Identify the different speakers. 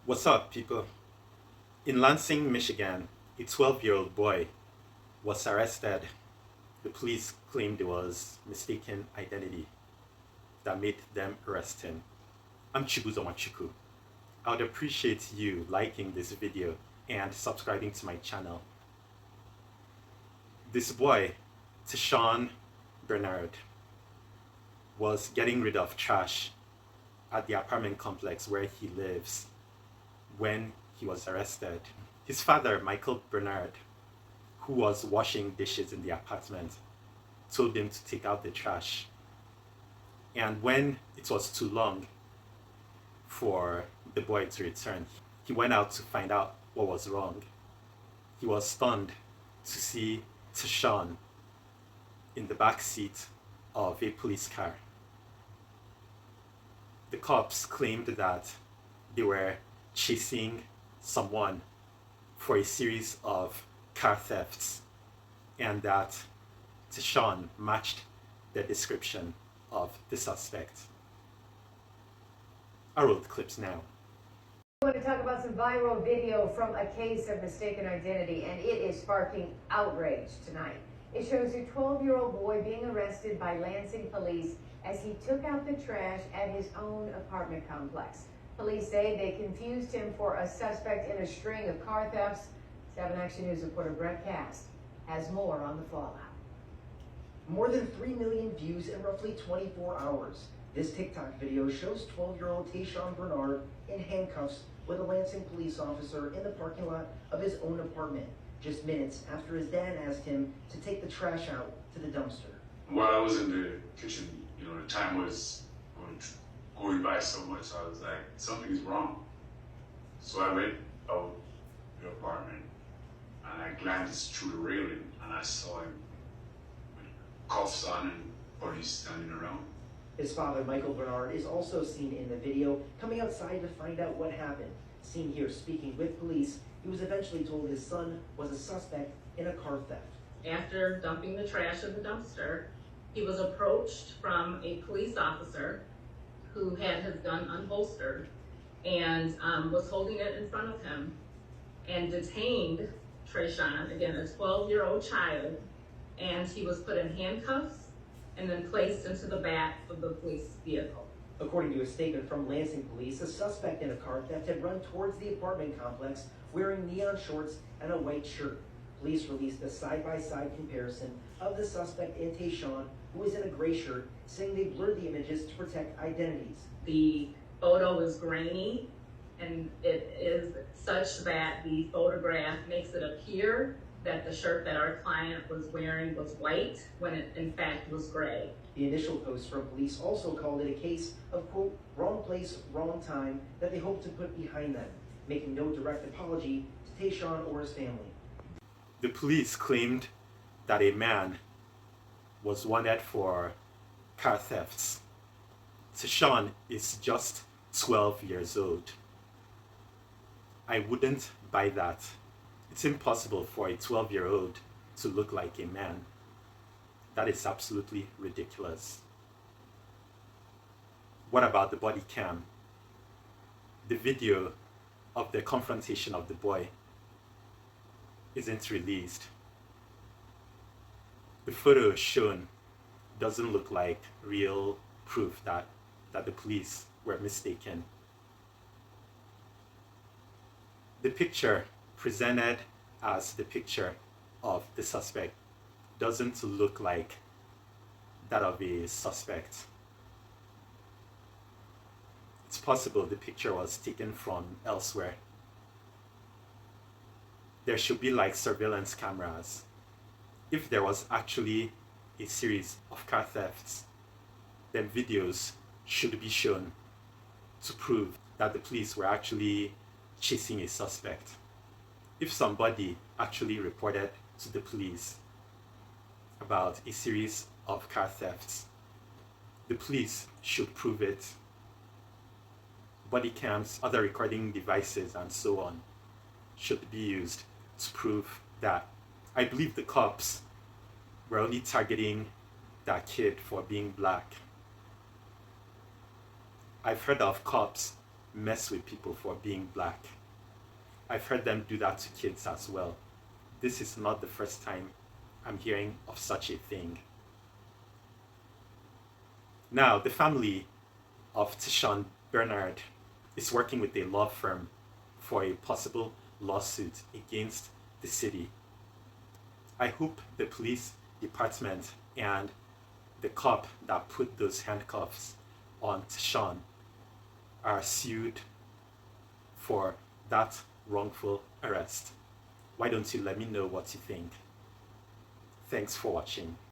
Speaker 1: What's up, people? In Lansing, Michigan, a 12-year-old boy was arrested. The police claimed it was mistaken identity that made them arrest him. I'm Chibuzo Machuku. I would appreciate you liking this video and subscribing to my channel. This boy, Tashawn Bernard, was getting rid of trash at the apartment complex where he lives when he was arrested. His father, Michael Bernard, who was washing dishes in the apartment, told him to take out the trash. And when it was too long for the boy to return, he went out to find out what was wrong. He was stunned to see Tashawn in the back seat of a police car. The cops claimed that they were chasing someone for a series of car thefts and that Tashawn matched the description of the suspect. I roll the clips now.
Speaker 2: I want to talk about some viral video from a case of mistaken identity, and it is sparking outrage tonight. It shows a 12-year-old boy being arrested by Lansing police as he took out the trash at his own apartment complex. Police say they confused him for a suspect in a string of car thefts. 7 Action News reporter Brett Cast has more on the fallout.
Speaker 3: More than 3 million views in roughly 24 hours. This TikTok video shows 12-year-old Tashawn Bernard in handcuffs with a Lansing police officer in the parking lot of his own apartment, just minutes after his dad asked him to take the trash out to the dumpster.
Speaker 4: While I was in the kitchen, the time was going by so much, I was like, something is wrong. So I went out the apartment and I glanced through the railing and I saw him with cuffs on and police standing around.
Speaker 3: His father, Michael Bernard, is also seen in the video coming outside to find out what happened. Seen here speaking with police, he was eventually told his son was a suspect in a car theft.
Speaker 5: After dumping the trash in the dumpster, he was approached from a police officer who had his gun unholstered and was holding it in front of him and detained Tashawn, again a 12-year-old child, and he was put in handcuffs and then placed into the back of the police vehicle.
Speaker 3: According to a statement from Lansing police, a suspect in a car theft had run towards the apartment complex wearing neon shorts and a white shirt. Police released a side-by-side comparison of the suspect and Tashawn, who was in a gray shirt, saying they blurred the images to protect identities.
Speaker 5: The photo is grainy, and it is such that the photograph makes it appear that the shirt that our client was wearing was white, when it in fact was gray.
Speaker 3: The initial post from police also called it a case of, quote, wrong place, wrong time, that they hope to put behind them, making no direct apology to Tashawn or his family.
Speaker 1: The police claimed that a man was wanted for car thefts. Tashawn is just 12 years old. I wouldn't buy that. It's impossible for a 12-year-old to look like a man. That is absolutely ridiculous. What about the body cam? The video of the confrontation of the boy isn't released. The photo shown doesn't look like real proof that the police were mistaken. The picture presented as the picture of the suspect doesn't look like that of a suspect. It's possible the picture was taken from elsewhere. There should be like surveillance cameras. If there was actually a series of car thefts, then videos should be shown to prove that the police were actually chasing a suspect. If somebody actually reported to the police about a series of car thefts, the police should prove it. Body cams, other recording devices, and so on should be used to prove that. I believe the cops were only targeting that kid for being black. I've heard of cops mess with people for being black. I've heard them do that to kids as well. This is not the first time I'm hearing of such a thing. Now, the family of Tashawn Bernard is working with a law firm for a possible lawsuit against the city. I hope the police department and the cop that put those handcuffs on Tashawn are sued for that wrongful arrest. Why don't you let me know what you think? Thanks for watching.